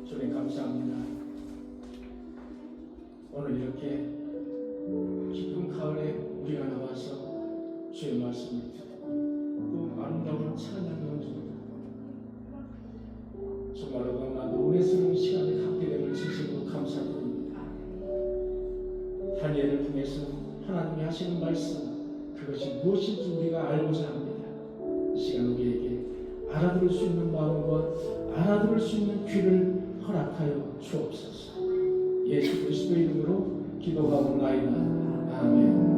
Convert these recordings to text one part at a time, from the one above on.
주님 감사합니다. 오늘 이렇게 깊은 가을에 우리가 나와서 주의 말씀을 듣고 또 아름다운 찬양을 드리고 정말로 너무나도 은혜스러운 시간을 갖게 됨을 진심으로 감사드립니다. 다니엘을 통해서 하나님이 하시는 말씀, 그것이 무엇인지 우리가 알고자 합니다. 이 시간 우리에게 알아들을 수 있는 마음과 알아들을 수 있는 귀를 허락하여 주옵소서. 예수 그리스도의 이름으로 기도하옵나이다. 아멘.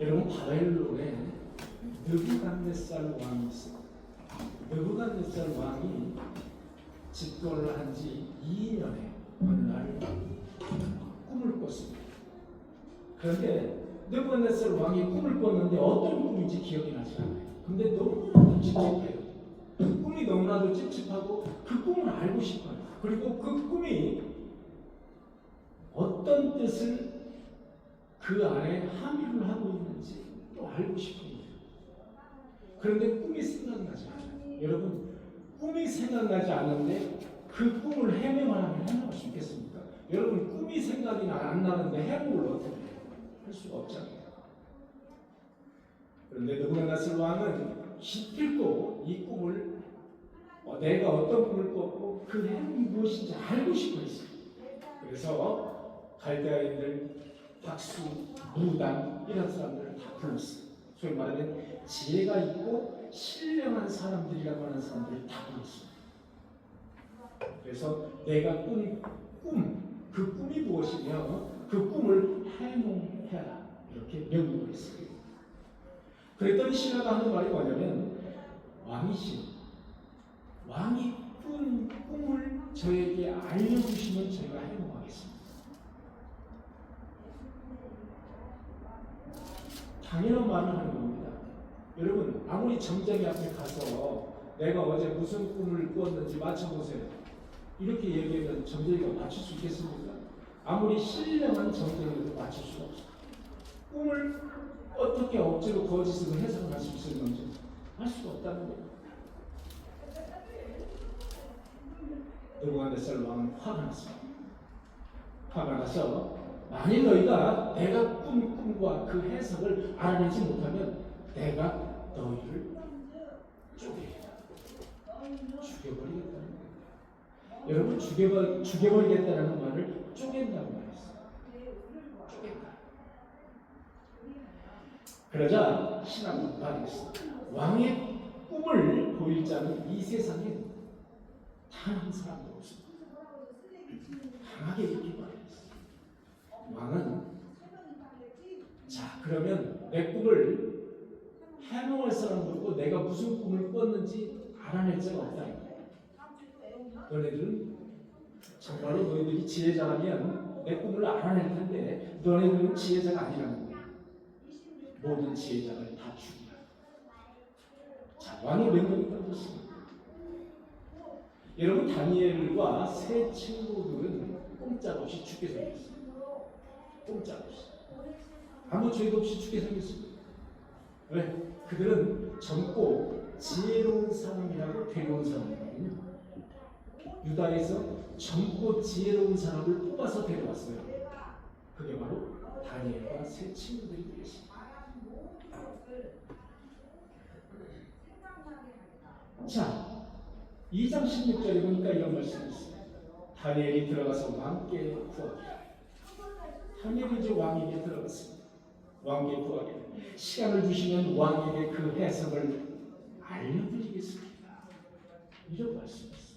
여러분, 바벨론에 느부갓네살 왕이 있습니다. 느부갓네살 왕이 집권을 한 지 2년에 어느 날 꿈을 꿨습니다. 그런데 느부갓네살 왕이 꿈을 꿨는데 어떤 꿈인지 기억이 나지 않아요. 근데 너무나도 찝찝해요. 꿈이 너무나도 찝찝하고 그 꿈을 알고 싶어요. 그리고 그 꿈이 어떤 뜻을 그 안에 함유를 하고 있는지 또 알고 싶습니다. 그런데 꿈이 생각나지 않아요. 여러분, 꿈이 생각나지 않는데 그 꿈을 해명을 하면 해명할 수 있겠습니까? 여러분, 꿈이 생각이 안 나는데 해명을 어떻게 해요? 할 수가 없잖아요. 그런데 느부갓네살 왕은 기필코 이 꿈을 내가 어떤 꿈을 꿨고 그 해명이 무엇인지 알고 싶어 했어요. 그래서 갈대아인들, 박수, 무당 이런 사람들을 다 불렀어요. 소위 말하면 지혜가 있고 신령한 사람들이라고 하는 사람들을 다 불렀어요. 그래서 내가 꾼 꿈, 그 꿈이 무엇이며 그 꿈을 해몽해라, 이렇게 명령을 했어요. 그랬더니 신하가 하는 말이 뭐냐면, 왕이 꾼 꿈을 저에게 알려주시면 저희가 해몽하겠습니다. 당연한 말을 하는 겁니다. 여러분, 아무리 점쟁이 앞에 가서 내가 어제 무슨 꿈을 꾸었는지 맞춰보세요, 이렇게 얘기하면 점쟁이가 맞출 수 있겠습니까? 아무리 신령한 점쟁이도 맞출 수가 없어요. 꿈을 어떻게 억지로 거짓으로 해석을 할 수 있을는지 할 수가 없다는 거예요. 느부갓네살 왕은 화가 났습니다. 화가 나서, 만일 너희가 내가 꾼 꿈과 그 해석을 알아내지 못하면 내가 너희를 죽여버리겠다는 거예요. 여러분, 죽여버리겠다는 말을 쪼갠다고 말했어요. 쪼갠다. 그러자 신하가 말했습니다. 왕의 꿈을 보일 자는 이 세상에 단 한 사람도 없습니다. 강하게 이렇게 말했어요. 왕은, 자, 그러면 내 꿈을 해몽할 사람도 없고 내가 무슨 꿈을 꿨는지 알아낼 자가 없다. 너네들은 정말로 너희들이 지혜자라면 내 꿈을 알아낼 텐데 너네들은 지혜자가 아니라는 거예요. 모든 지혜자를 다 죽이라. 자, 왕의 명령이 떨어졌습니다. 여러분, 다니엘과 세 친구들은 꼼짝없이 죽게 생겼습니다. 꼼짝없이. 아무 죄도 없이 죽게 생겼습니다. 왜? 그들은 젊고 지혜로운 사람이라고 데려온 사람이거든요. 유다에서 젊고 지혜로운 사람을 뽑아서 데려왔어요. 그게 바로 다니엘과 세 친구들이 되겠습니다. 자, 2장 16절에 보니까 이런 말씀이 있어요. 다니엘이 들어가서 왕께 구하기를. 다니엘이 이제 왕에게 들어갔습니다. 왕께 구하기를. 시간을 주시면 왕에게 그 해석을 알려드리겠습니다. 이런 말씀이 있어요.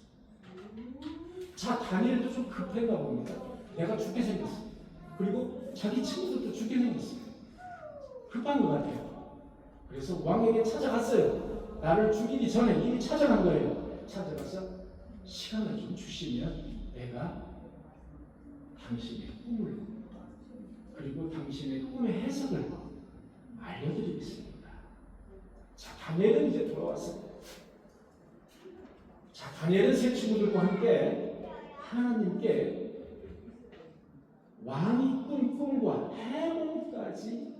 자, 다니엘도 좀 급했나 봅니다. 내가 죽게 생겼어요. 그리고 자기 친구들도 죽게 생겼어요. 급한 것 같아요. 그래서 왕에게 찾아갔어요. 나를 죽이기 전에 이미 찾아간 거예요. 찾아가서 시간을 좀 주시면 내가 당신의 꿈을, 그리고 당신의 꿈의 해석을 알려드리겠습니다. 자, 다니엘은 이제 돌아왔습니다. 자, 다니엘은 세 친구들과 함께 하나님께 왕이 꾼 꿈과 해몽까지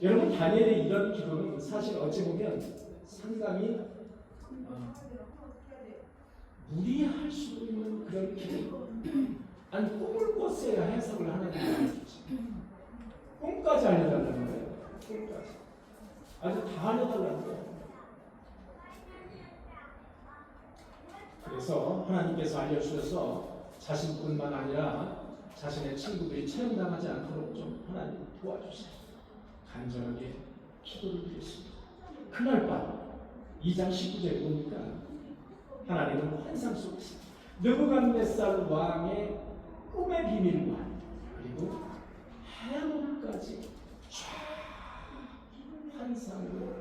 여러분 다니엘의 이런 기도는 사실 어찌 보면 상당히 무리할 수 있는 그런 기도. 아니 꿈을 꿨어야 해석을 하나님이 주지. 꿈까지 알려달라는 거예요. 꿈까지. 아주 다 알려달라는 거예요. 그래서 하나님께서 알려주셔서 자신뿐만 아니라 자신의 친구들이 체험당하지 않도록 좀 하나님 도와주시고 간절하게 기도를 드렸습니다. 그날 밤 2장 19절에 보니까 하나님은 환상 속에서 느부갓네살 왕의 꿈의 비밀과 그리고 해몽까지 쫙 환상으로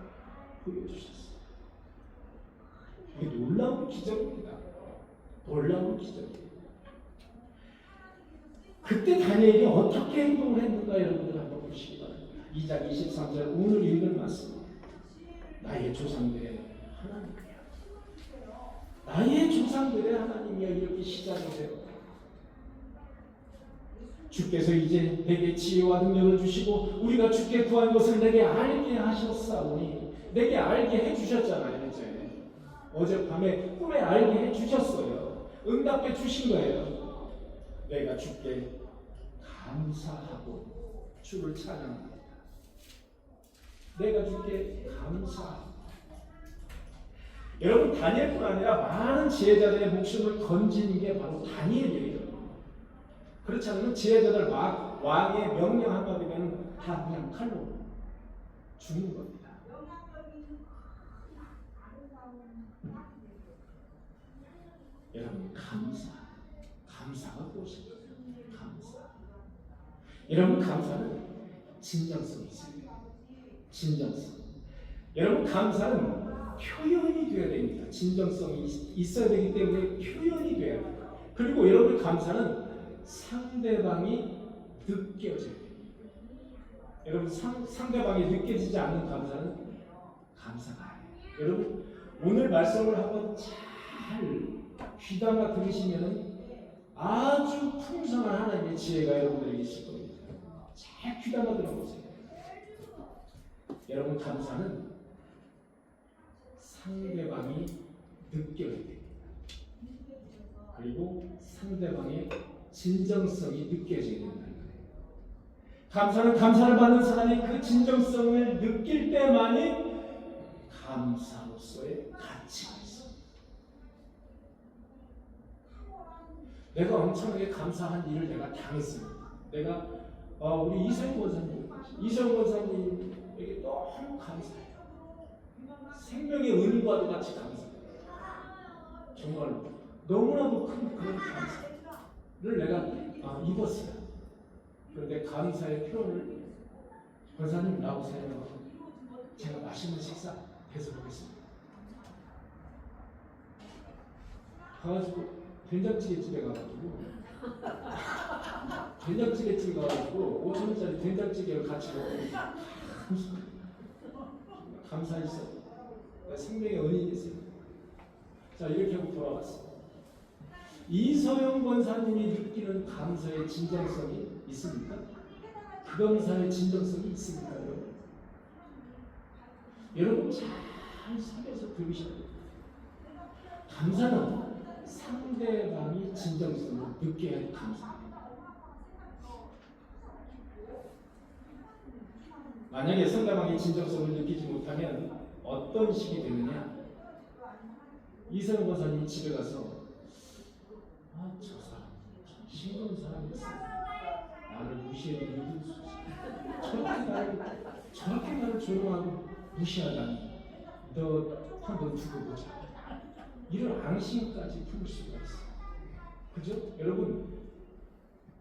보여주셨어요. 이게 놀라운 기적입니다. 놀라운 기적이에요. 그때 다니엘이 어떻게 행동을 했는가 여러분들 한번 보시기 바랍니다. 2장 23절 오늘 읽은 말씀. 나의 조상들의 하나님이야. 나의 조상들의 하나님이야. 이렇게 시작이 돼요. 주께서 이제 내게 지혜와 능력을 주시고 우리가 주께 구한 것을 내게 알게 하셨사오니 내게 알게 해주셨잖아요. 이제 어젯밤에 꿈에 알게 해주셨어요. 응답해 주신 거예요. 내가 주께 감사하고 주를 찬양합니다. 내가 주께 감사합니다. 여러분 다니엘뿐 아니라 많은 지혜자들의 목숨을 건진 게 바로 다니엘이에요. 그렇지 않으면 지혜자들 왕의 명령 한마디면 다 그냥 칼로 죽는 겁니다. 여러분 감사가 무엇입니까? 감사. 여러분 감사는 진정성이 있어요. 진정성. 여러분 감사는 표현이 되어야 됩니다. 진정성이 있어야 되기 때문에 표현이 돼야 돼요. 그리고 여러분 감사는 상대방이 느껴져야 됩니다. 여러분 상대방이 느껴지지 않는 감사는 감사가 아니에요. 여러분 오늘 말씀을 한번 잘 귀담아 들으시면 아주 풍성한 하나님의 지혜가 여러분들에게 있을 겁니다. 잘 귀담아 들어보세요. 여러분 감사는 상대방이 느껴야 됩니다. 그리고 상대방의 진정성이 느껴져야 된다는 거예요. 감사는 감사를 받는 사람이 그 진정성을 느낄 때만이 감사로서의 가치가 있습니다. 내가 엄청나게 감사한 일을 내가 당했습니다. 내가 우리 이성훈 권사님에게 너무 감사해요. 생명의 은과도 같이 감사해요. 정말 너무나도 큰 그런 감사를 내가 입었어요. 그런데 감사의 표현을 권사님 나오세요. 제가 맛있는 식사 해서보겠습니다. 가가지고 된장찌개 집에 가가지고 된장찌개 집에 가가지고 5,000원짜리 된장찌개를 같이 먹고 감사했어요. 생명의 은인이 있어요. 자 이렇게 하고 돌아왔어요. 이서영 권사님이 느끼는 감사의 진정성이 있습니까? 그 감사의 진정성이 있습니까? 여러분 잘 살려서 들으셔야 돼요. 감사는 상대방이 진정성을 느껴야 할 감사입니다. 만약에 상대방이 진정성을 느끼지 못하면 어떤 식이 되느냐? 이서영 권사님이 집에 가서 저 사람 참 싱거운 사람이었어. 나를 무시해도 믿을 수 있어. 저렇게 나를 조롱하고 무시하다니. 너 한번 두고 보자. 이런 앙심까지 품을 수가 있어. 그죠? 여러분,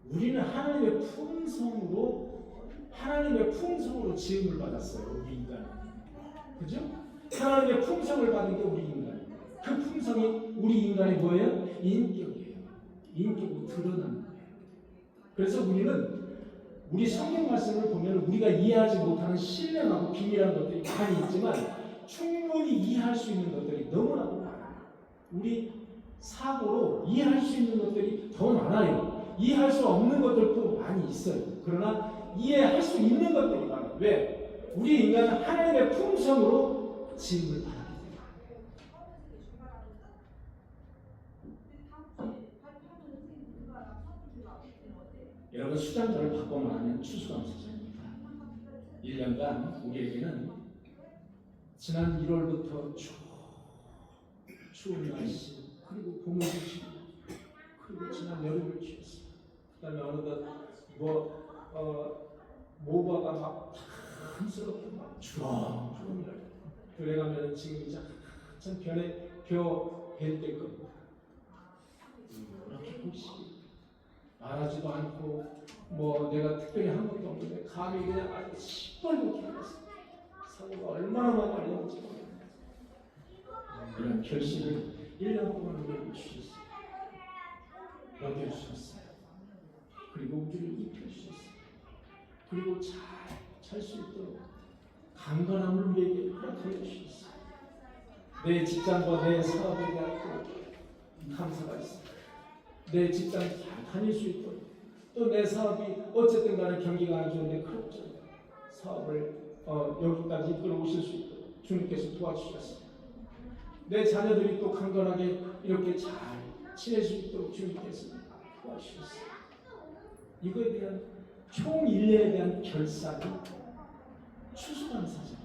우리는 하나님의 품성으로 지음을 받았어요. 우리 인간. 그죠? 하나님의 품성을 받은 게 우리 인간. 그 품성이 우리 인간의 뭐예요? 인격이에요. 인격으로 드러나는 거예요. 그래서 우리 성경 말씀을 보면 우리가 이해하지 못하는 신령하고 비밀한 것들이 많이 있지만 충분히 이해할 수 있는 것들이 너무나도 많아요. 우리 사고로 이해할 수 있는 것들이 더 많아요. 이해할 수 없는 것들도 많이 있어요. 그러나 이해할 수 있는 것들이 많아요. 왜? 우리 인간은 하나님의 품성으로 지음을 받았기 때문에 여러분 수장절을 바꿔 말하면 추수감사절입니다. 1년간 우리에게는 지난 1월부터 추운 날씨 그리고 봄을 주시고 그리고 지난 여름을 주셨어요. 그 다음에 어느덧 모바가 막 탐스럽고 막 주렁주렁 그래가면 지금 이제 한참 벼 될 겁니다. 이렇게 혹시 말하지도 않고 내가 특별히 한 것도 없는데 감히 그냥 아주 시뻘겋게 했어요. 사고가 얼마나 많이 알렸는지 모르겠네요. 이런 결실을 1년 동안 우리에게 주셨어요. 먹여주셨어요. 그리고 우리를 입혀주셨어요. 그리고 잘 수 있도록 강건함을 우리에게 허락하여 주셨어요. 내 직장과 내 사업에 대한 감사가 있습니다. 내 직장 잘 다닐 수 있도록 또 내 사업이 어쨌든 간에 경기가 안 좋은데 그렇죠. 사업을 여기까지 이끌어 오실 수 있도록 주님께서 도와주셨습니다. 내 자녀들이 또 강건하게 이렇게 잘 지낼 수 있도록 주님께서 도와주셨어요. 이거에 대한 총 일례에 대한 결산이 추수감사절입니다.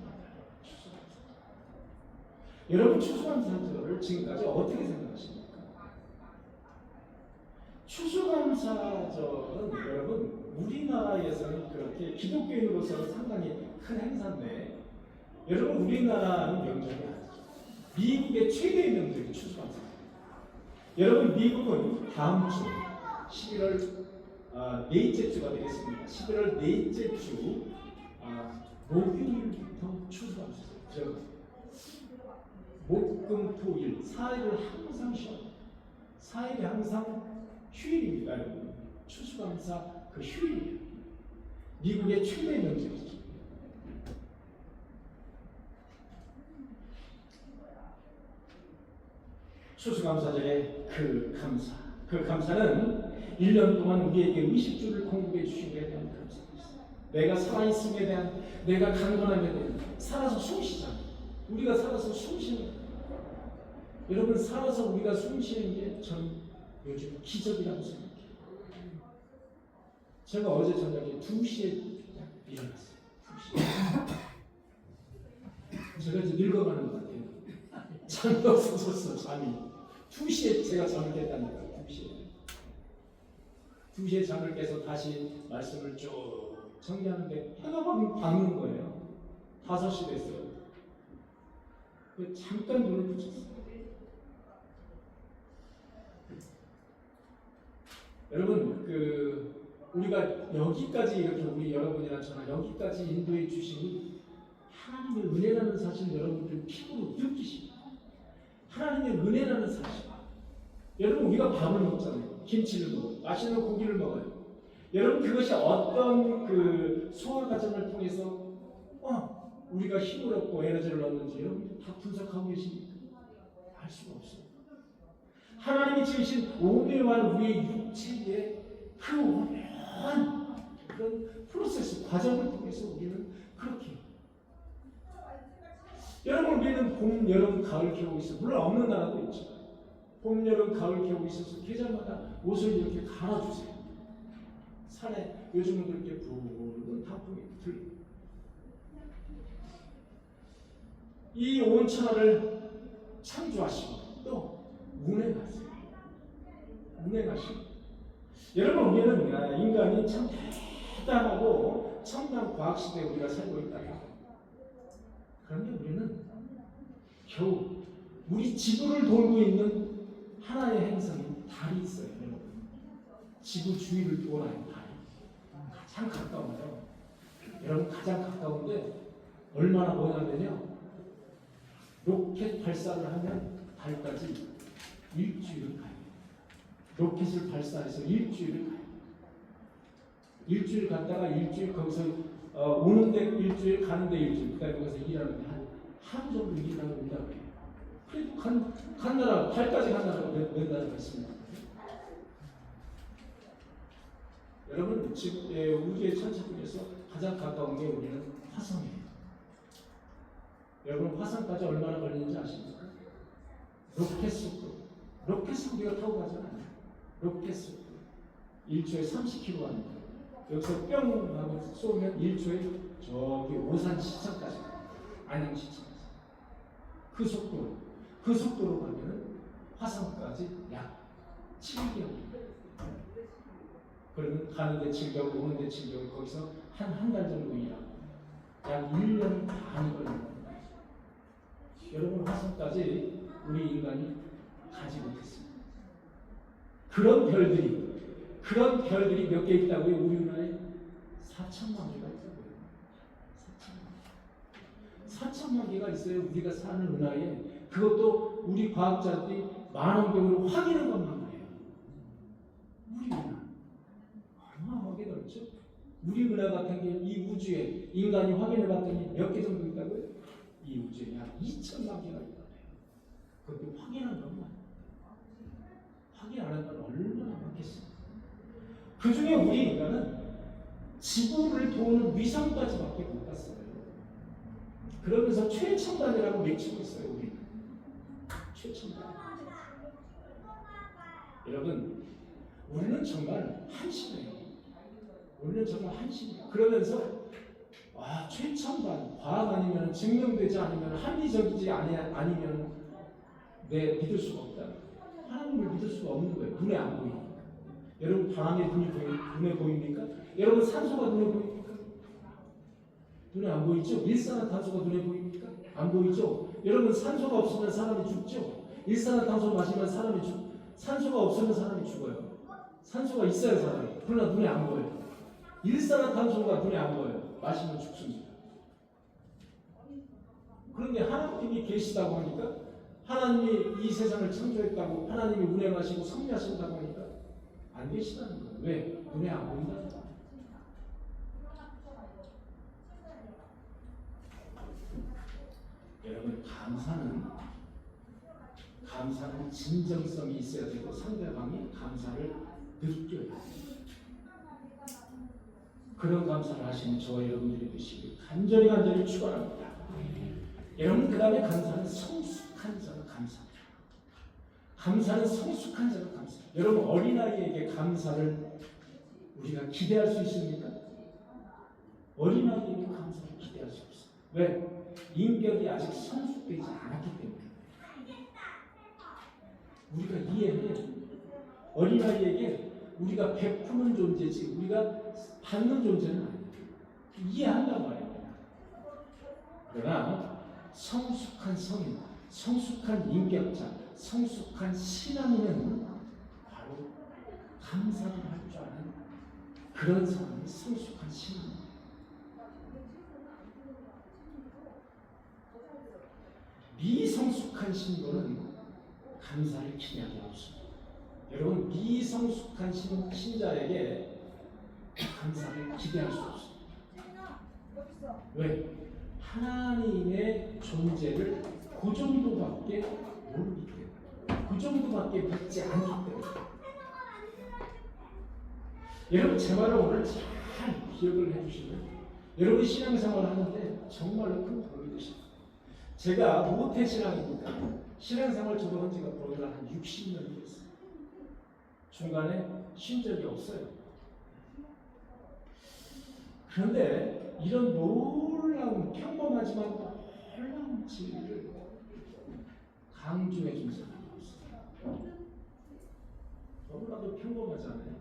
여러분 추수감사절을 지금까지 어떻게 생각하십니까? 추수감사절은 여러분 우리나라에서는 그렇게 기독교인으로서는 상당히 큰 행사인데 여러분 우리나라는 명절이 아니죠. 미국의 최대의 명절이 추수감사절. 여러분 미국은 다음 주 11월 넷째 주가 되겠습니다. 11월 넷째 주 목요일부터 추수감사절. 목금토일 4일을 항상 쉬어요. 4일이 항상 휴일입니다. 여러분. 추수감사 그 휴일이에요. 미국의 최대 명절이죠. 추수감사절의 그 감사는 1년 동안 우리에게 의식주를 공급해 주신 것에 대한 감사입니다. 내가 살아있음에 대한, 내가 강건함에 대한, 살아서 숨쉬잖아요. 우리가 살아서 숨쉬는 거예요. 여러분 살아서 우리가 숨쉬는 게 저는 요즘 기적이라고 생각해요. 제가 어제 저녁에 2시에 일어났어요. 2시에. 제가 이제 늙어가는 것 같아요. 잠이 없어졌어, 잠이. 2시에 제가 잠을 깼다니까. 2시에 잠을 깨서 다시 말씀을 쭉 정리하는데 해가 밝는 거예요. 5시 됐어요. 잠깐 눈을 붙였어요. 여러분 우리가 여기까지 이렇게 우리 여러분이나 저나 여기까지 인도해 주시니 하나님의 은혜라는 사실 여러분들 피부로 느끼십니다. 하나님의 은혜라는 사실. 여러분 우리가 밥을 먹잖아요. 김치를 먹어요. 맛있는 고기를 먹어요. 여러분 그것이 어떤 소화 과정을 통해서 우리가 힘을 얻고 에너지를 얻는지 여러분 다 분석하고 계십니까? 알 수가 없어요. 하나님이 지으신 오묘한 우리의 육체의 그 오묘한 그런 프로세스 과정을 통해서 우리는 그렇게 여러분 우리는 봄, 여름, 가을, 겨울 있어요. 물론 없는 나라도 있죠. 봄, 여름, 가을, 겨울 있어서 계절마다 옷을 이렇게 갈아주세요. 산에 요즘은 그렇게 붉은 단풍이 들고 이 온 천하를 창조하시고 또 운행하세요. 운행하시고 여러분 우리는 인간이 참 대단하고 첨단 과학시대에 우리가 살고 있다가 그런데 우리는 겨우 우리 지구를 돌고 있는 하나의 행성이 달이 있어요. 여러분. 지구 주위를 돌아요. 달이. 가장 가까워요. 여러분 가장 가까운데 얼마나 머냐면요. 로켓 발사를 하면 달까지 일주일을 가요. 로켓을 발사해서 일주일을 가요. 일주일 갔다가 일주일 거기서 오는데 일주일 가는데 일주일 그다음에 거기서 일하는데 하루 정도 일하고 온다고 해요. 그래도 간 나라 달까지 간 나라가 몇 나라가 있습니다. 여러분 지금 우주의 천체 중에서 가장 가까운 게 우리는 화성이에요. 여러분 화성까지 얼마나 걸리는지 아십니까? 로켓 속도. 로켓 우리가 타고 가잖아요. 로켓 속도. 1초에 30km 갑니다. 여기서 뿅 하고 쏘면 1초에 저기 오산 시청까지 안양시청까지. 그 속도로 가면은 화성까지 약 7개월. 그러면 가는데 7개월, 오는데 7개월, 거기서 한 달 정도 일하고 약 1년 반이 걸립니다. 여러분 화성까지 우리 인간이 가지 못했습니다. 그런 별들이 몇 개 있다고요? 우리나라에 4천만 개가 있다고요. 4천만 개가 있어요. 우리가 사는 은하에. 그것도 우리 과학자들이 만원경으로 확인한 것만 해요. 우리 은하 어마어마하게 넓죠? 우리 은하 같은 게 이 우주에 인간이 확인해 봤더니 몇 개 정도 있다고요? 이 우주에 약 2천만 개가 있다고요. 그것도 확인한 것만. 확인 안 한 건 얼마나 많겠어요. 그 중에 우리 인간은 지구를 도는 위성까지밖에 못 갔어요. 그러면서 최첨단이라고 외치고 있어요. 우리는 최첨단. 여러분, 우리는 정말 한심해요. 그러면서 최첨단 과학 아니면 증명되지 않으면 합리적이지 아니면 내 믿을 수가 없다. 하나님을 믿을 수가 없는 거예요. 눈에 안 보이니까. 여러분 바람이 눈에 보입니까? 여러분 산소가 눈에 보입니까? 눈에 안 보이죠? 일산화탄소가 눈에 보입니까? 안 보이죠? 여러분 산소가 없으면 사람이 죽죠? 일산화탄소 마시면 산소가 없으면 사람이 죽어요. 산소가 있어야 사람이. 그러나 눈에 안 보여요. 일산화탄소가 눈에 안 보여요. 마시면 죽습니다. 그런데 하나님이 계시다고 하니까 하나님이 이 세상을 창조했다고 하나님이 운행하시고 섭리하신다고 하니까 안 계시다는 거예요. 왜? 눈에 안 보인다는 거예요. 여러분 감사는 진정성이 있어야 되고 상대방이 감사를 느껴야 돼요. 그런 감사를 하시는 저와 여러분들이 되시길 간절히 축원합니다. 여러분 그 다음에 감사는 성숙한 자가 감사합니다. 감사는 성숙한 자가 감사. 여러분 어린아이에게 감사를 우리가 기대할 수 있습니까? 어린아이에게 감사를 기대할 수 없어요. 왜? 인격이 아직 성숙되지 않았기 때문에. 우리가 이해해. 어린아이에게 우리가 베푸는 존재지 우리가 받는 존재는 아니에요. 이해한단 말이에요. 그러나 성숙한 성인, 성숙한 인격자, 성숙한 신앙인은 바로 감사를 할 줄 아는 그런 사람이 성숙한 신앙입니다. 미성숙한 신도는 감사를 기대하기 없습니다. 여러분 미성숙한 신자에게 감사를 기대할 수 없습니다. 왜? 하나님의 존재를 그 정도밖에 모르기 때문에, 그 정도밖에 믿지 않기 때문에. 여러분 제 말을 오늘 잘 기억을 해주시면 여러분 신앙생활을 하는데 정말로 큰 도움이 되십니다. 제가 모태신앙이니까 신앙생활 저도 한 지가 벌써 한 60년이 됐어요. 중간에 쉰 적이 없어요. 그런데 이런 놀라운 평범하지만 놀라운 진리를 강조해 준 사람이 없어요. 너무나도 평범하잖아요.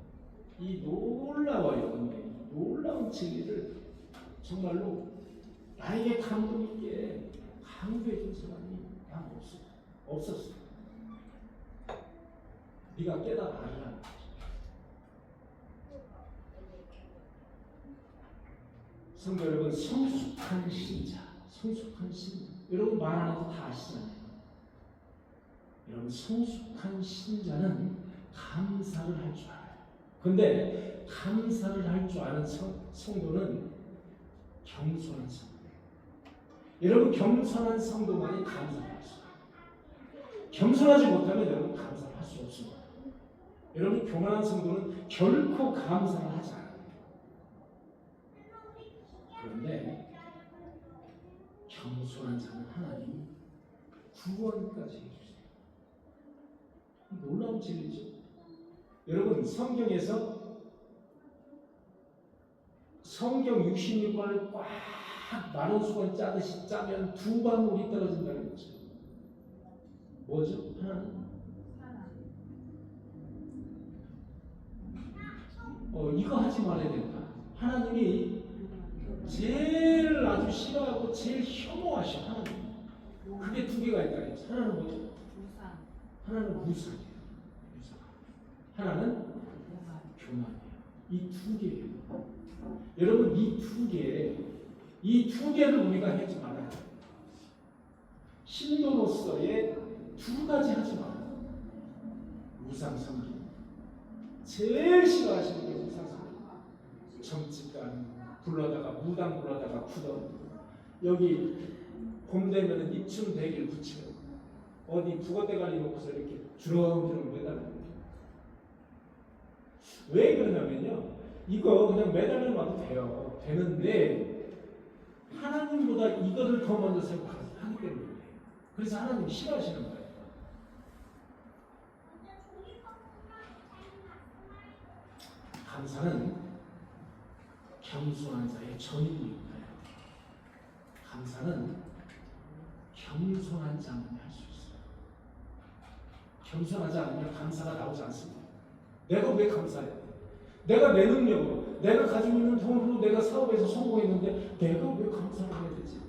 이 놀라워요. 근데 놀라운 진리를 정말로 나에게 감동 있게 강조해 준 사람이 난 없었어요. 네가 깨달아 알라는 거죠. 성도 여러분, 성숙한 신자, 여러분 말하는 거 다 아시잖아요. 여러분 성숙한 신자는 감사를 할 줄 알아요. 근데 감사를 할 줄 아는 성도는 겸손한 성도예요. 여러분 겸손한 성도만이 감사를 할 수 있어요. 겸손하지 못하면 여러분 감사를 할 수 없습니다. 여러분 교만한 성도는 결코 감사를 하지 않아요. 그런데 겸손한 자는 하나님을 구원까지 해주세요. 놀라운 진리죠. 여러분, 성경에서 성경 66권을 꽉 마른 수건 짜듯이 짜면 두 방울이 떨어진다는 거죠. 뭐죠? 하나는 이거 하지 말아야 된다. 하나님이 제일 아주 싫어하고 제일 혐오하셔. 하나님. 그게 두 개가 있다 그랬죠. 하나는 뭐죠? 하나는 무상이에요. 하나는 교만이에요. 이 두 개예요. 여러분, 이 두 개를 우리가 하지 말아야 돼요. 신도로서의 두 가지 하지 말아요. 우상 섬기기. 제일 싫어하시는 게 우상 섬기기. 점집간 불러다가 무당 불러다가 푸던 여기 봄 되면은 입춘 대기를 붙이고 어디 북어대가리 놓고서 이렇게 주렁주렁 매달는 거예요. 왜 그러냐면요, 이거 그냥 매달려놔도 돼요. 되는데 하나님보다 이거를 더 먼저 생각하기 때문에 그래서 하나님 싫어하시는 거예요. 감사는 겸손한 자의 전입니다. 감사는 겸손한 자만이 할 수 있어요. 겸손하지 않으면 감사가 나오지 않습니다. 내가 왜 감사해? 내가 내 능력으로, 내가 가지고 있는 돈으로 내가 사업에서 성공했는데 내가 왜 감사를 해야 되지?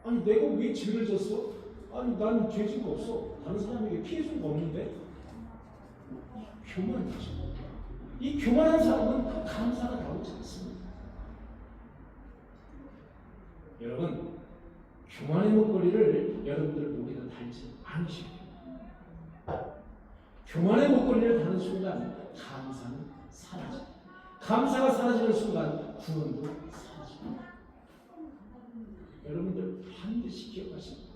아니, 내가 왜 죄를 졌어? 아니, 나는 죄 진 거 없어. 다른 사람에게 피해 준 거 없는데? 교만이죠. 이 교만한 사람은 감사가 나오지 않습니다. 여러분, 교만의 목걸이를 여러분들 목에다 달지 않으시고, 교만의 목걸이를 다는 순간 감사는 사라져. 감사가 사라지는 순간 구원도 사라집니다. 여러분들 반드시 기억하십시오.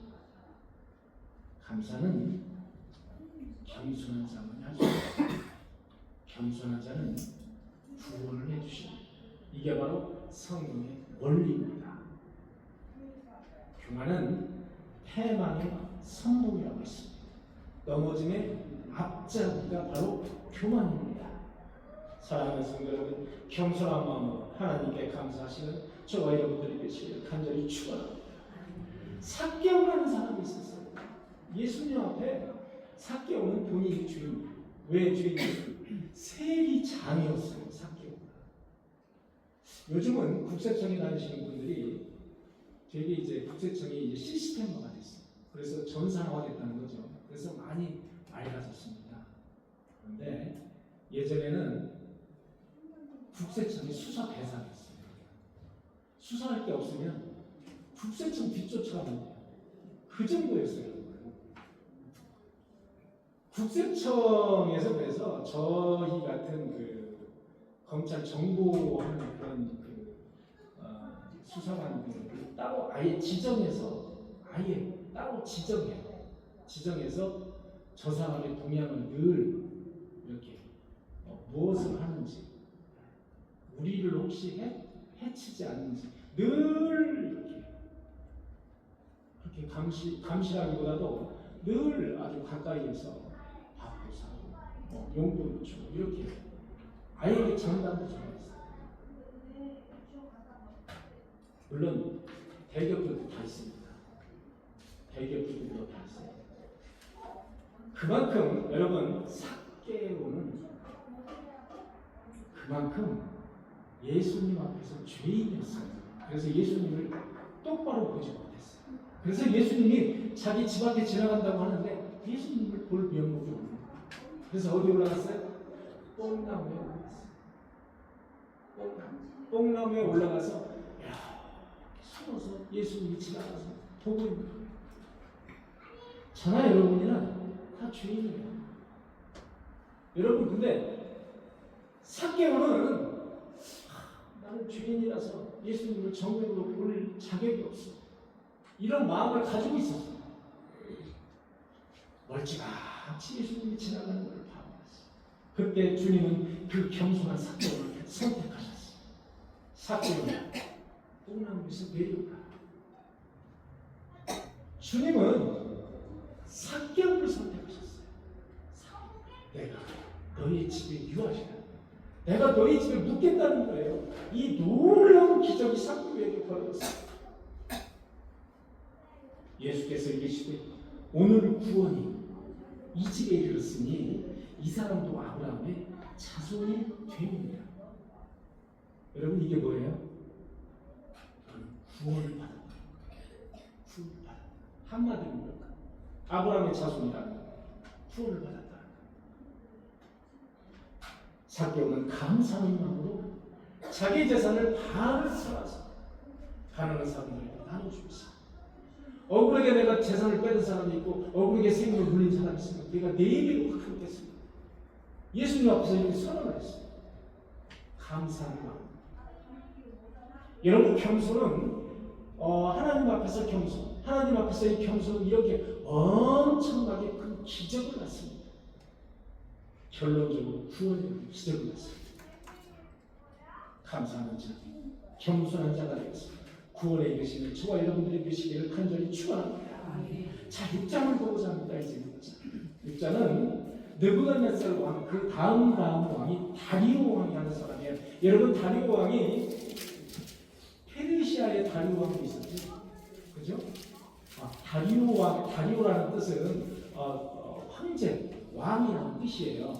감사는 겸손한 자만이 할 수 있습니다. 겸손한 자는 구원을 해주십니다. 이게 바로 성령의 원리입니다. 교만은 패망의 선봉이라고 했습니다. 넘어짐의 앞잡이가 바로 교만입니다. 사랑하는 성도 여러분, 겸손한 마음으로 하나님께 감사하시는 저와 여러분들이 되시기를 간절히 축원합니다. 삭개오라는 사람이 있었어요. 예수님 앞에 삭개오는 본인이 주인이에요. 왜 주인이에요? 세리장이었어요. 삭개오가. 요즘은 국세청에 다니시는 분들이 되게 이제 국세청이 이제 시스템화가 됐어요. 그래서 전산화됐다는 거죠. 그래서 많이 맑아졌습니다. 그런데 예전에는 국세청이 수사 대상이었어요. 수사할 게 없으면 국세청 뒤쫓아가면 돼요. 그 정도였어요. 국세청에서 그래서 저희 같은 그 검찰 정보하는 그런 수사관들을 따로 아예 지정해서 따로 지정해서 저 사람의 동향을 늘 이렇게 무엇을 하는지, 우리를 혹시 해치지 않는지 늘 이렇게 감시라기보다도 늘 아주 가까이에서 밥도 사고 용돈도 주고 이렇게 아예 장담도 정했어요. 물론 대기업들도 다 있습니다. 대기업들도 다 있어요. 그만큼 여러분, 삭개오는 그만큼 예수님 앞에서 죄인이었어요. 그래서 예수님을 똑바로 보지 못했어요. 그래서 예수님이 자기 집 앞에 지나간다고 하는데 예수님을 볼 면목이 없는 거예요. 그래서 어디 올라갔어요? 뽕나무에 올라갔어요. 뽕나무에 올라가서 숨어서 예수님이 지나가서 보고 있는 거예요. 저나 여러분이나 다 죄인이에요. 여러분, 근데 삭개오는 나는 죄인이라서 예수님을 정면으로 볼 자격이 없어, 이런 마음을 가지고 있었어요. 멀찌감치 예수님이 지나가는 걸 바라봤어요. 그때 주님은 그 겸손한 삭개오를 선택하셨어요. 삭개오는 뽕나무에서 내려오라. 주님은 삭개오를 선택하셨어요. 내가 너희 집에 유하시라. 내가 너희 집에 묵겠다는 거예요. 이 놀라운 기적이 삭개오에게 벌어졌어요. 예수께서 이르시되 오늘 구원이 이 집에 이르렀으니 이 사람도 아브라함의 자손이 됩니다. 여러분 이게 뭐예요? 구원을 받았다. 구원을 받았다. 한마디로 뭐랄까? 아브라함의 자손이라는 거. 구원을 받았다. 삭개오는 감사하는 마음으로 자기 재산을 반을 팔아서 가난한 사람들에게 나눠주고 있습니다. 억울하게 내가 재산을 뺏은 사람이 있고 억울하게 생명을 물린 사람이 있으면 내가 내 입으로 확 하겠습니다. 예수님 앞에서 이렇게 선언을 했어요. 감사하는 마음. 여러분 겸손은 하나님 앞에서 겸손, 하나님 앞에서 이 겸손은 이렇게 엄청나게 큰 기적을 낳습니다. 결론적으로 구원의 기적을 낳습니다. 감사하는 자, 겸손한 자가 되겠습니다. 구원에 이르시는 저와 여러분들이 되시기를 간절히 축원합니다. 자, 6장을 보고자 합니다. 이제 6장은 느부갓네살 왕, 그 다음 왕이 다리오 왕이라는 사람이에요. 여러분 다리오 왕이 페르시아의 다리오 왕도 있었죠. 그죠? 다리오라는 뜻은 황제, 왕이라는 뜻이에요.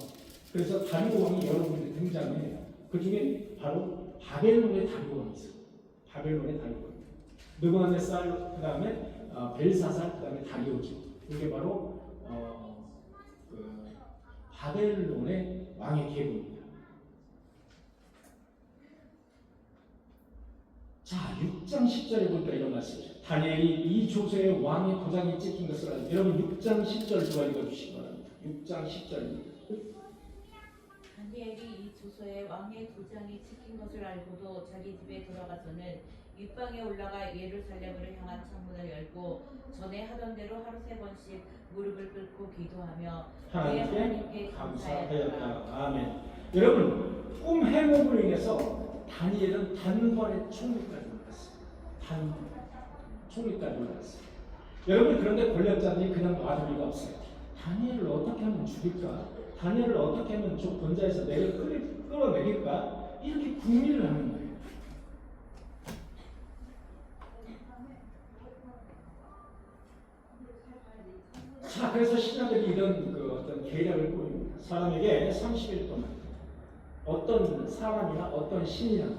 그래서 다리오 왕이 여러 군데 등장해요. 그 중에 바로 바벨론의 다리오 왕이 있어요. 바벨론의 다리오 왕. 느부갓네살, 그 다음에 벨사살, 그 다음에 다리오죠. 이게 바로 바벨론의 왕의 계보입니다. 자, 6장 10절에 보니까 이런 말씀이죠. 다니엘이 이 조서에 왕의 도장이 찍힌 것을 알고, 여러분 6장 10절 누가 읽어주시기 바랍니다. 6장 10절입니다. 다니엘이 이 조서에 왕의 도장이 찍힌 것을 알고도 자기 집에 돌아가서는 윗방에 올라가 예루살렘을 향한 창문을 열고 전에 하던 대로 하루 3번씩 무릎을 꿇고 기도하며 하나님께 감사하였다. 아멘. 여러분 꿈 해몽으로 인해서 다니엘은 단번에 총리까지 올랐어요. 총리까지 올랐어요. 여러분 그런데 권력자들이 그냥 놔둘 리가 없어요. 다니엘을 어떻게 하면 죽일까? 다니엘을 어떻게 하면 저 권자에서 끌어내릴까? 이렇게 궁리를 하는 거예요. 자, 그래서 신하들이 이런 어떤 계략을 꾸립니다. 사람에게 30일 동안 어떤 사람이나 어떤 신이나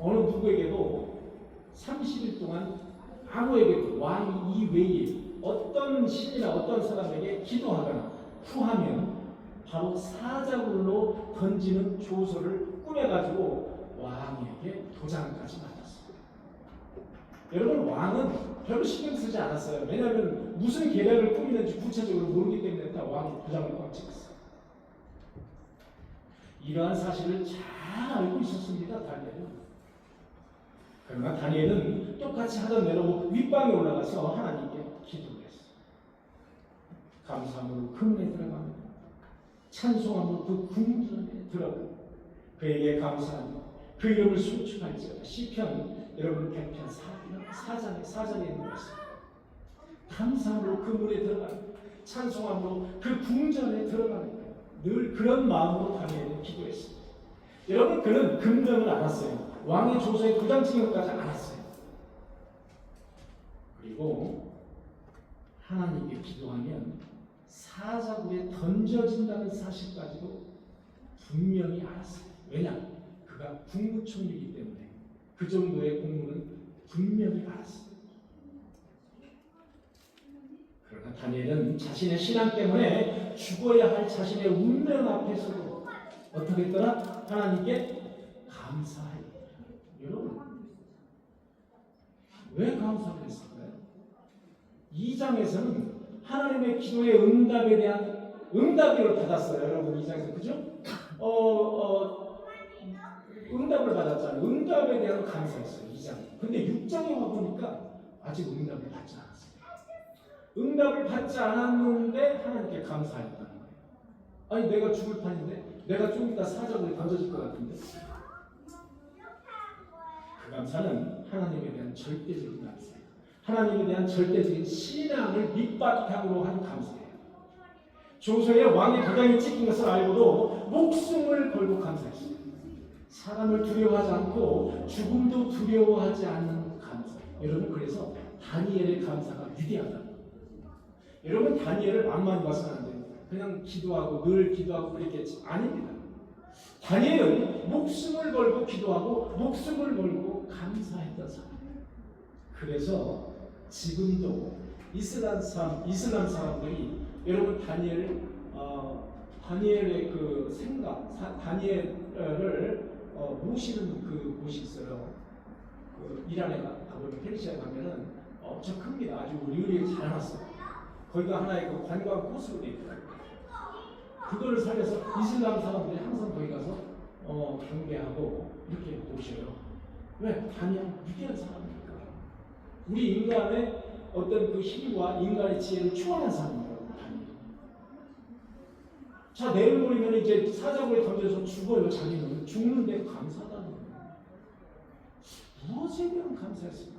어느 누구에게도 30일 동안 아무에게도 왕 이외에 어떤 신이나 어떤 사람에게 기도하거나 구하면 바로 사자굴로 던지는 조서를 꾸며가지고 왕에게 도장까지 받았어요. 여러분 왕은 별로 신경 쓰지 않았어요. 왜냐하면 무슨 계략을 꾸미는지 구체적으로 모르기 때문에 다 왕이 도장을 꽉 찍었어요. 이러한 사실을 잘 알고 있었습니다. 다니엘은. 그러나 다니엘은 똑같이 하던 대로 윗방에 올라가서 하나님께 기도를 했어요. 감사함으로 그 문에 들어가고 찬송함으로 그 궁전에 들어가고 그에게 감사하며 그 이름을 송축할지어다. 시편 여러분 100편 4장에 있는 말씀. 감사함으로 그 문에 들어가고 찬송함으로 그 궁전에 들어가는 거예요. 늘 그런 마음으로 다니엘은 기도했습니다. 여러분 그는 금령을 알았어요. 왕의 조서에 도장 찍은 것까지 알았어요. 그리고 하나님께 기도하면 사자굴에 던져진다는 사실까지도 분명히 알았어요. 왜냐? 그가 국무총리이기 때문에 그 정도의 공무는 분명히 알았어요. 그러나 다니엘은 자신의 신앙 때문에 죽어야 할 자신의 운명 앞에서도 어떻게 했더라? 하나님께 감사해요. 여러분 왜 감사를 했을까요? 2장에서는 하나님의 기도의 응답에 대한 응답을 받았어요. 여러분 2장에서 그죠? 응답을 받았잖아요. 응답에 대한 감사했어요. 2장. 근데 6장에 와보니까 아직 응답을 받지 않았어요. 응답을 받지 않았는데 하나님께 감사했다는 거예요. 아니 내가 죽을 판인데 내가 좀 이따 사자굴에 던져질 것 같은데 그 감사는 하나님에 대한 절대적인 감사예요. 하나님에 대한 절대적인 신앙을 밑바탕으로 한 감사예요. 조서의 왕의 도장이 찍힌 것을 알고도 목숨을 걸고 감사했어요. 사람을 두려워하지 않고 죽음도 두려워하지 않는 감사. 여러분, 그래서 다니엘의 감사가 위대하다. 여러분, 다니엘을 만만 봐서는 안 돼요. 그냥 기도하고 늘 기도하고 그랬겠지. 아닙니다. 다니엘은 목숨을 걸고 기도하고 목숨을 걸고 감사했던 사람이에요. 그래서 지금도 이슬람 사람들이 여러분 다니엘의 그 생각, 다니엘을 모시는 그 곳이 있어요. 그 이란에 가보면 페르시아에 가면은 엄청 큽니다. 아주 의리를 잘 해놨어요. 거기가 하나의 그 관광 코스로 되어 있더라고요. 그거를 살려서 이슬람 사람들이 항상 거기 가서 경배하고 이렇게 모셔요. 왜? 다니엘 위대한 사람이니까. 우리 인간의 어떤 그 힘과 인간의 지혜를 초월한 사람이라고 다니엘. 자, 내일 모이면 이제 사자굴에 던져서 죽어요. 자기는 죽는데 감사하다는 거예요. 무엇에 대한 감사했습니까?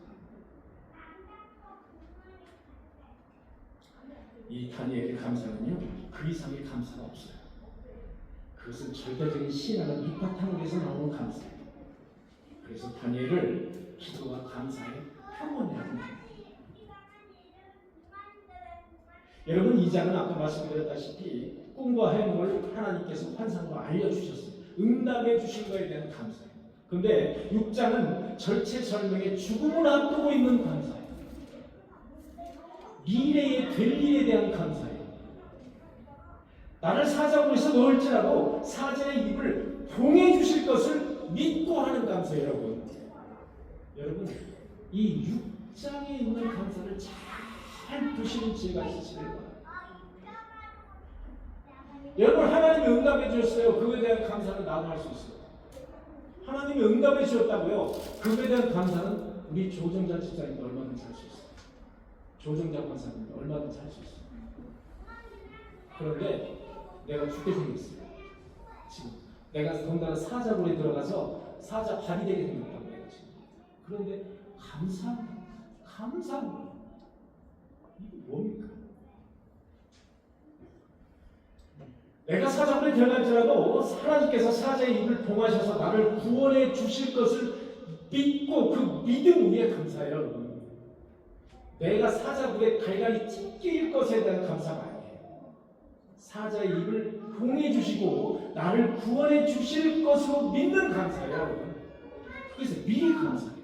이 다니엘의 감사는요, 그 이상의 감사가 없어요. 그것은 절대적인 신앙을 밑바탕으로 해서 나오는 감사예요. 그래서 다니엘을 기도와 감사의 표본이라고 합니다. 여러분, 이 장은 아까 말씀드렸다시피 꿈과 해몽을 하나님께서 환상으로 알려주셨어요. 응답해 주신 것에 대한 감사예요. 그런데 6장은 절체절명의 죽음을 앞두고 있는 감사예요. 미래에 될 일에 대한 감사예요. 나를 사자굴에서 넣을지라도 사자의 입을 봉해 주실 것을 믿고 하는 감사예요, 여러분. 여러분, 이 6장에 있는 감사를 잘 보시는 지혜가 있으시길 바랍니다. 여러분, 하나님이 응답해 주셨어요. 그거에 대한 감사는 나도 할 수 있어요. 하나님이 응답해 주셨다고요. 그거에 대한 감사는 우리 조정자 집사님도 얼마든지 할 수 있어요. 조정자 권사님도 얼마든지 할 수 있어요. 그런데 내가 죽게 생겼어요. 지금 내가 더군다나 사자굴에 들어가서 사자 발이 되게 생겼다고 내가 지금. 그런데 감사합니다. 이게 뭡니까? 내가 사자굴에 들어갈지라도 하나님께서 사자의 입을 봉하셔서 나를 구원해 주실 것을 믿고 그 믿음 위에 감사해요, 여러분. 내가 사자굴에 갈갈이 찢길 것에 대한 감사가 아니에요. 사자의 입을 봉해 주시고 나를 구원해 주실 것으로 믿는 감사예요, 여러분. 그래서 미리 감사해요.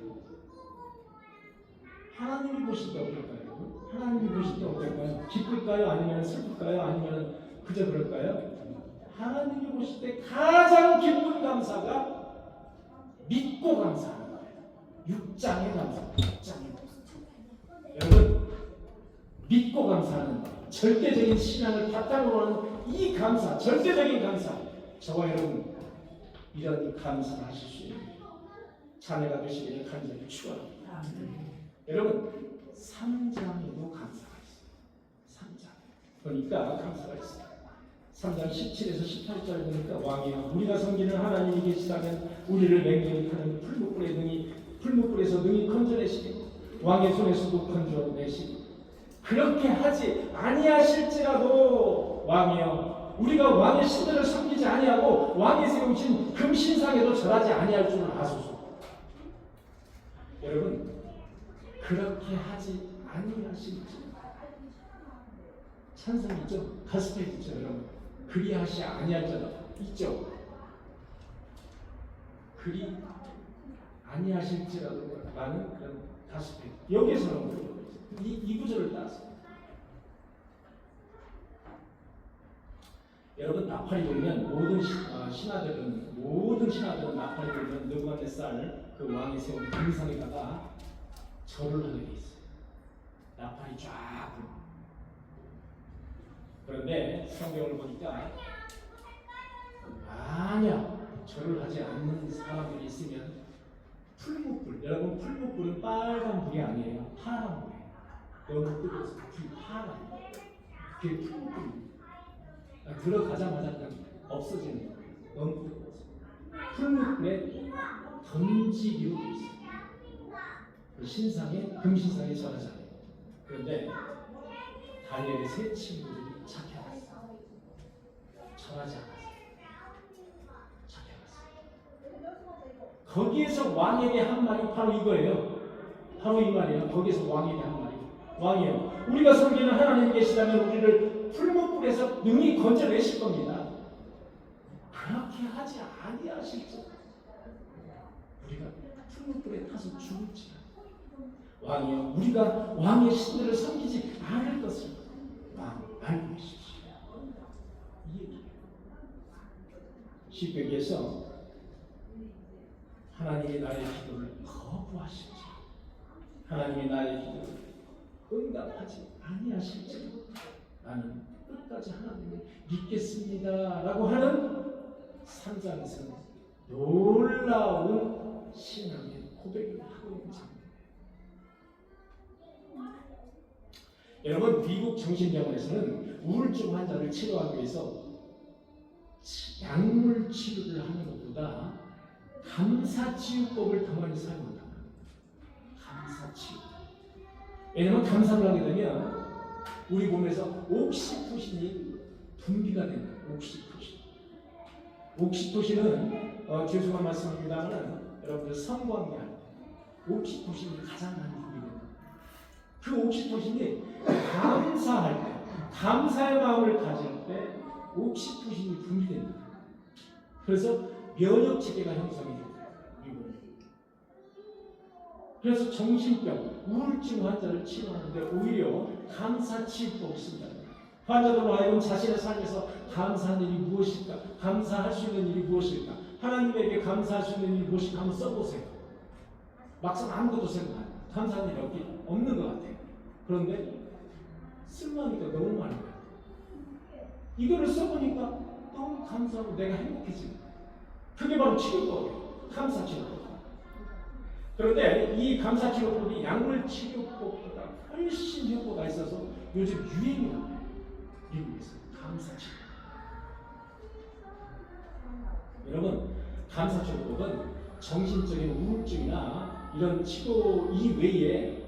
하나님이 보실 때 어떨까요? 하나님이 보실 때 어떨까요? 기쁠까요? 아니면 슬플까요? 아니면 그저 그럴까요? 하나님이 보실 때 가장 기쁜 감사가 믿고 감사하는 거예요. 6장의 감사. 6장의 감사. 여러분, 믿고 감사하는 절대적인 신앙을 바탕으로 하는 이 감사, 절대적인 감사. 저와 여러분, 이런 감사를 하실 수 있는 자녀가 되시기를 간절히 축원합니다. 여러분, 3장에도 감사가 있어요. 3장. 그러니까 감사가 있어요. 3장 17에서 18절 보니까 왕이여 우리가 섬기는 하나님이 계시다면 우리를 맹렬히 하는 풀무불에서 능히 건져내시고 왕의 손에서도 건져내시고 그렇게 하지 아니하실지라도 왕이여 우리가 왕의 신들을 섬기지 아니하고 왕이 세우신 금신상에도 절하지 아니할 줄을 아소서. 여러분, 그렇게 하지 아니하실지 찬송 있죠? 가스펠 있죠, 여러분. 그리하시 아니할지라도 있죠. 그리 아니하실지라도 라는 그런 가스펠. 여기에서는 이 구절을 따서 여러분, 나팔이 불면 모든 신하들은 나팔이 불면 느부갓네살 그 왕이 세운 금상에다가 절을 하게 돼 있어요. 나팔이 쫙 불고. 그런데 성경을 보니까 만약 절을 하지 않는 사람들이 있으면 풀무불, 여러분 풀무불은 빨간 불이 아니에요. 파란 불이에요. 너무 뜨거워서 불이 파란. 그게 풀무불입니다. 들어가자마자 그냥 없어지는 거예요. 너무 뜨거워서. 풀무불에 던지기로 돼 있어요. 그 신상에 금신상에 절하잖아요. 그런데 다니엘의 세 친구들이 잡혀갔어요. 절하지 않았어요. 잡혀갔어요. 거기에서 왕에게 한 말이 바로 이거예요. 바로 이 말이에요. 거기에서 왕에게 한 말이 왕이요, 우리가 섬기는 하나님이 계시다면 우리를 풀무불에서 능히 건져내실 겁니다. 그렇게 하지 아니하실지 우리가 풀무불에 타서 죽을지 왕이요, 우리가 왕의 신들을 섬기지 않을 것을 왕 알고 계십시오. 이 얘기예요. 시편에서 하나님이 나의 기도를 거부하실지, 하나님이 나의 기도를 응답하지 아니하실지 나는 끝까지 하나님을 믿겠습니다 라고 하는 3장에서는 놀라운 신앙의 고백을 하고 있는 장면이에요. 여러분, 미국 정신병원에서는 우울증 환자를 치료하기 위해서 약물 치료를 하는 것보다 감사치유법을 더 많이 사용한다. 감사치유. 왜냐하면 감사를 하게 되면 우리 몸에서 옥시토신이 분비가 된다. 옥시토신은 죄송한 말씀입니다만 여러분들 성관계할 때 옥시토신이 가장 많이 분비된다. 그 옥시토신이 감사할 때, 감사의 마음을 가질 때 옥시토신이 분비된다. 그래서 면역 체계가 형성이 됩니다. 그래서 정신병, 우울증 환자를 치료하는데 오히려 감사치유법을 씁니다. 환자들로 하여금 자신의 삶에서 감사한 일이 무엇일까? 감사할 수 있는 일이 무엇일까? 하나님에게 감사할 수 있는 일이 무엇일까? 한번 써보세요. 막상 아무것도 생각 안 해요. 감사한 일이 없는 것 같아요. 그런데 쓸만하니까 너무 많은 거예요. 이거를 써보니까 너무 감사하고 내가 행복해집니다. 그게 바로 치료법이에요. 감사치료법. 그런데 이 감사치료법이 약물치료법보다 훨씬 효과가 있어서 요즘 유행이라고 해요. 미국에서 감사치료. 여러분, 감사치료법은 정신적인 우울증이나 이런 치료 이외에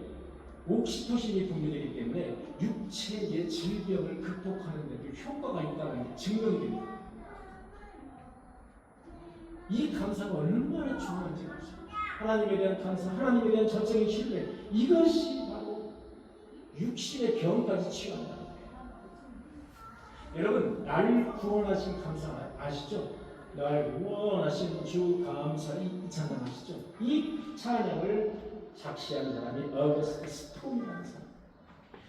옥시토신이 분비되기 때문에 육체의 질병을 극복하는 데도 효과가 있다는 게 증명이 됩니다. 이 감사가 얼마나 중요한지 보세요. 하나님에 대한 감사, 하나님에 대한 전적인 신뢰, 이것이 바로 육신의 병까지 치유한다는 거예요. 여러분, 날 구원하신 감사 아시죠? 날 구원하신 주 감사, 이 찬양 아시죠? 이 찬양을 작시한 사람이 어거스트 스톰이라는 사람.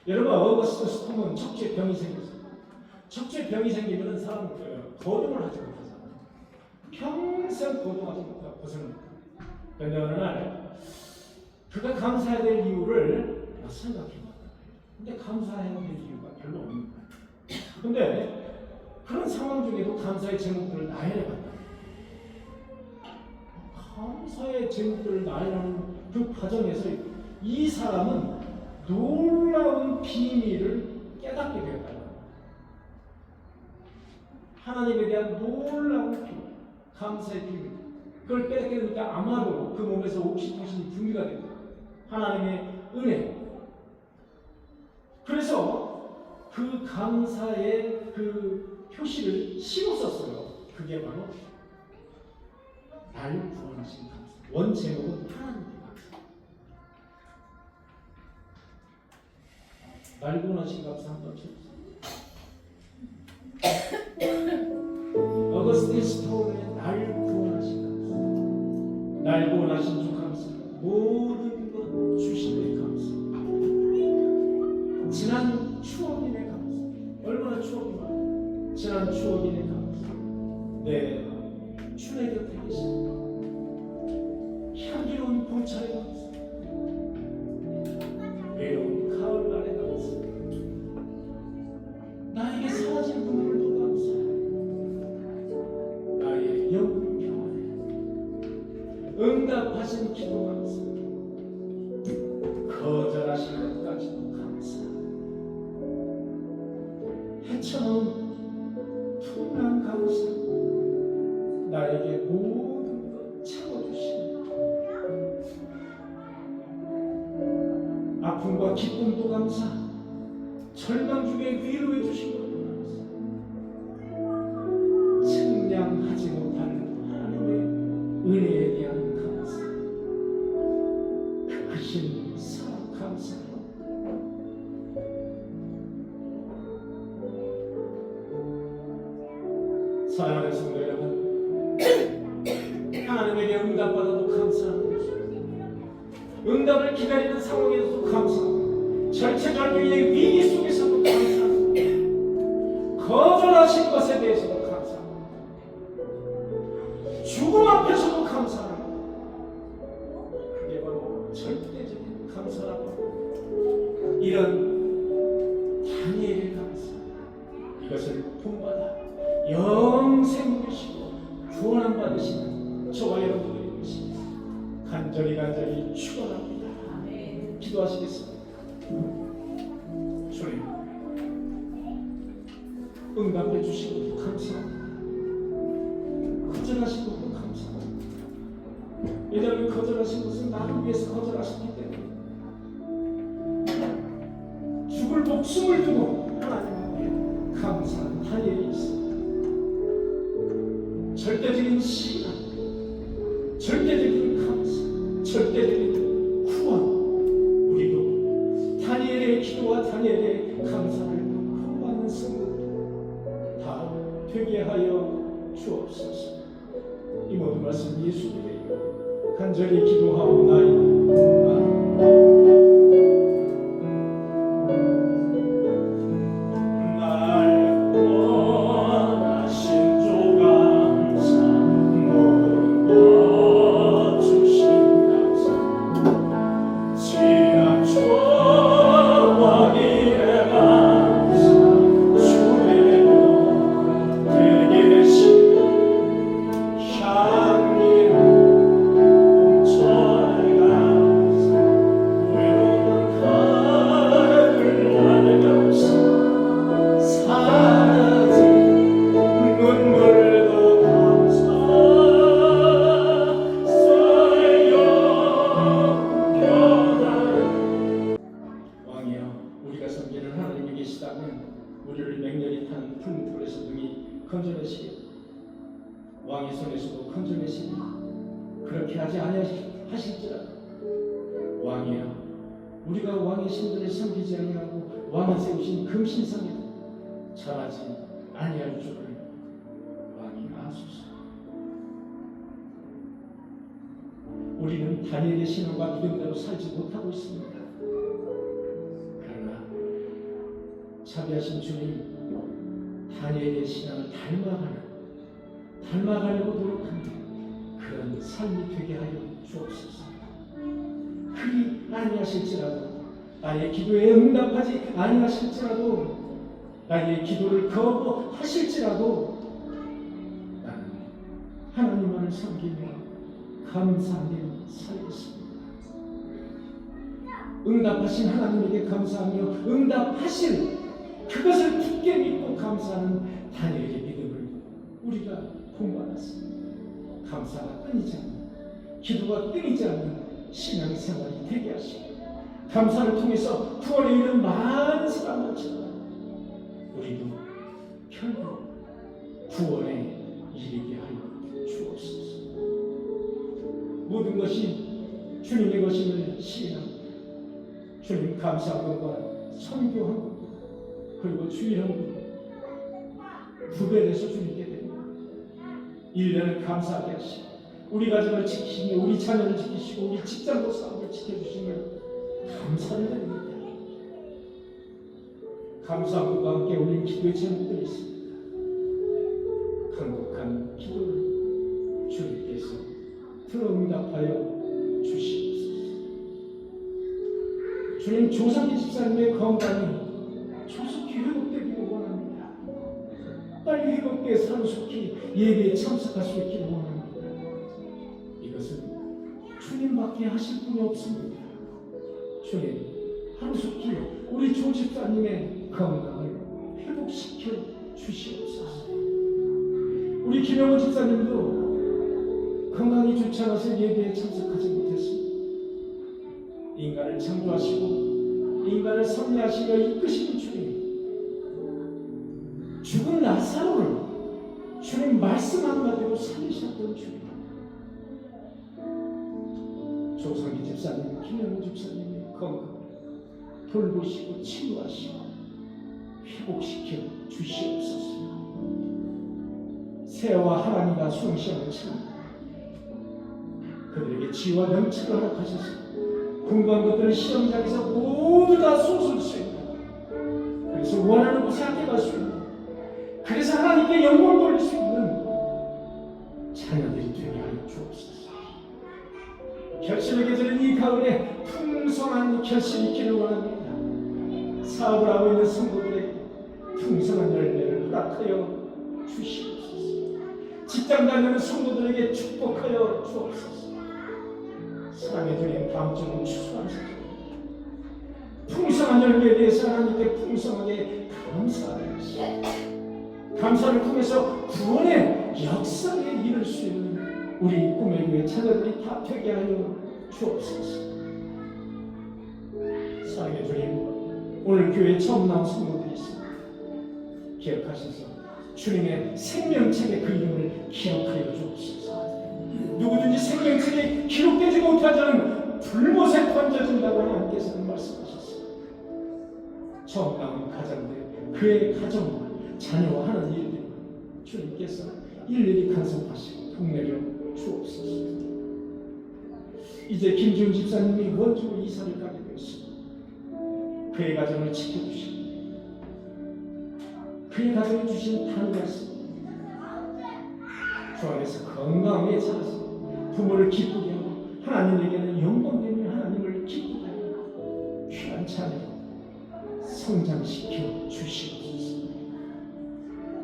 여러분, 어거스트 스톰은 척추병이 생겼어요. 척추병이 생기면 사람은 거동을 하지 못하잖아요. 평생 거동하지 못하고 고생을 못해요. 그런데 어느 날 그가 감사해야 될 이유를 생각해봤다. 근데 감사해야 될 이유가 별로 없는 거예요. 근데 그런 상황 중에도 감사의 제목들을 나열해봤다. 감사의 제목들을 나열하는 그 과정에서 이 사람은 놀라운 비밀을 깨닫게 되었다. 하나님에 대한 놀라운 비밀, 감사의 비밀. 그걸 깨닫게 되니까 아마도 그 몸에서 옥시토신이 분비가 됩니다. 하나님의 은혜. 그래서 그 감사의 그 표시를 심었었어요. 그게 바로 날 구원하신 감사. 원 제목은 하나님의 감사. 날 구원하신 감사 한번 쳐주세요. 어거스틴 스톤의 날 구원하신 감사. 날 구원하신 주 감사. 모든 것 주심의 감사. 지난 추억인의 감사. 얼마나 추억이 많아요. 지난 추억인의 감사. 내 주의 곁에 계신 향기로운 봄철의 감사. 외로운 가을날의 감사. 나에게 사라진 눈물도 감사. 나의 영혼 평안에 응답하신 기도 감사. 거절하신 것까지도 감사. 헤쳐놓은 풍랑 감사. 나에게 모든 것 채워주신 아픔과 기쁨도 감사, 절망 중에 위로해 주신 것도 감사, 측량하지 못할 하나님의 은혜에 대한 감사, 그 크신 사랑 감사합니다. 사랑하는 성도 여러분, 하나님에게 응답받아도 감사합니다. 응답을 기다리는 상황에서도 감사합니다. 절체절명의 위기 속에서도 감사합니다. 거절하신 것에 대해서도 감사합니다. 죽음 앞에서도 감사합니다. 그게 바로 절대적인 감사라고, 이런 다니엘의 감사, 이것을 본받아 영생 되시고 구원함 받으시는 저와 여러분들이 되시니 간절히 축원합니다. 기도하시겠습니다. 주님, 응답해 주신 것도 감사합니다. 거절하신 것도 감사합니다. 왜냐하면 거절하신 것은 나를 위해서 거절하셨기 때문에 죽을 목숨을 두고 하나님 앞에 감사한 다니엘이 있습니다. 절대적인 신앙, 절대적인 감사, 절대적인 구원, 우리도 다니엘의 기도와 다니엘의 감사를 구하는 성도들 다 되게 하여 주옵소서. 이 모든 말씀 예수 이름으로 간절히 기도하옵나이다. 우리를 맹렬히 탄 푸른 돌에서 능히 건져내시고 왕의 손에서도 건져내시니, 그렇게 하지 아니하실지라도 왕이여, 우리가 왕의 신들을 섬기지 아니하고 왕이 세우신 금신상에 절하지 아니할 줄을 왕이 아소서. 우리는 다니엘의 신앙과 믿음대로 살지 못하고 있습니다. 그러나 자비하신 주님, 다니엘의 신앙을 닮아가려고 노력하는 그런 삶이 되게 하여 주옵소서. 그리 아니하실지라도, 나의 기도에 응답하지 아니하실지라도, 나의 기도를 거부하실지라도 나는 하나님만을 섬기며 감사하며 살겠습니다. 응답하신 하나님에게 감사하며 응답하실 그것을 굳게 믿고 감사하는 다니엘의 믿음을 우리가 본받았습니다. 감사가 끊이지 않는, 기도가 끊이지 않는 신앙생활이 되게 하시고, 감사를 통해서 구원에 이르는 많은 사람들처럼 우리도 결국 구원에 이르게 하여 주옵소서. 모든 것이 주님의 것임을 시인합니다. 주님 감사한 것과 선교한 것, 그리고 주일한 것, 구별해서 주님께 드립니다. 1년을 감사하게 하시고, 우리 가정을 지키시며 우리 자녀를 지키시고 우리 직장도 사업을 지켜주시며 감사를 드립니다. 감사함과 함께 올린 기도의 제목들이 있습니다. 강력한 기도를 주님께서 들어 응답하여 주시옵소서. 주님, 조상기 집사님의 건강이 조속히 회복되기를 원합니다. 빨리 회복돼서 하루속히 예배에 참석할 수 있기를 원합니다. 이것은 주님밖에 하실 분이 없습니다. 주님, 하루속히 우리 조 집사님의 건강을 회복시켜 주시옵소서. 우리 김영호 집사님도 건강이 좋지 않아서 예배에 참석하지 못했습니다. 인간을 창조하시고 인간을 섭리하시며 이끄시는 주님, 죽은 나사로를 주님 말씀 한마디로 살리셨던 주님, 조성기 집사님, 김영우 집사님의 건강을 돌보시고 치유하시고 회복시켜 주시옵소서. 새와 하나님과 숭시하는 참 그들에게 지혜와 명철을 허락하셔서 궁금한 것들을 시험장에서 모두 다 쏟을 수 있는, 그래서 원하는 곳에 함께갈 수 있는, 그래서 하나님께 영광 돌릴 수 있는 자녀들이 되게 하여 주옵소서. 결심의 계절은 이 가을에 풍성한 결심이 있기를 원합니다. 사업을 하고 있는 성도들에게 풍성한 열매를 허락하여 주시옵소서. 직장 다니는 성도들에게 축복하여 주옵소서. 사랑의 주님, 다음 주는 추수하소서. 풍성한 열매에 대해서 하나님께 풍성하게 감사를 통해서 구원의 역사에 이룰 수 있는 우리 꿈의 교회 자녀들이 다 되게 하여 주옵소서. 사랑의 주님, 오늘 교회에 처음 나온 성도들이 있습니다. 기억하셔서 주님의 생명책에 그 이름을 기억하여 주옵소서. 누구든지 생명책에 기록되지 못하자는 불못에 던져진다고 하나님께서는 말씀하셨습니다. 처음 나온 가정들, 그의 가정과 자녀와 하는 일들 주님께서 일일이 간섭하시고 복내려 주옵소서. 이제 김지훈 집사님이 원주로 이사를 가게 되었습니다. 그의 가정을 지켜주시고 그의 가정에 주신 단위가 있습니다. 주 안에서 건강하게 자라서 부모를 기쁘게 하고 하나님에게는 영광되며 하나님을 기쁘게 하고 귀한 자녀로 성장시켜 주시옵소서.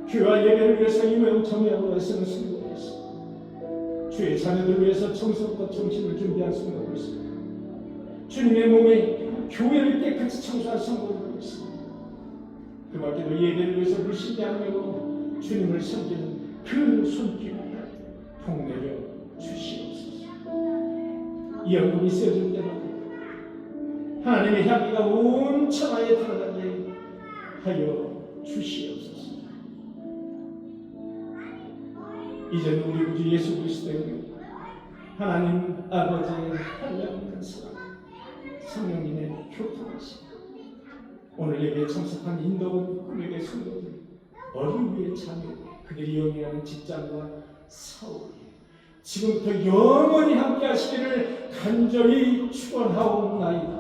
교회와 예배를 위해서 임하여 정회하고 애쓰는 성도가 있습니다. 주의 자녀들을 위해서 청소과 정신을 준비한 성도가 있습니다. 주님의 몸에 교회를 깨끗이 청소한 성도가 있습니다. 그 밖에도 예배를 위해서 물심이 않으며 주님을 섬기는 그 손길을 복내려 주시옵소서. 이 연금이 쓰여질 때마다 하나님의 향기가 온 천하에 드러나게 하여 주시옵소서. 이제는 우리 구주 예수 그리스도의 하나님 아버지의 한량한 사랑, 성령님의 교통하심, 오늘 예배에 참석한 인도원 꿈에게 성도들, 어린 위의 자녀, 그들이 영위하는 직장과 사업, 지금부터 영원히 함께 하시기를 간절히 축원하옵나이다.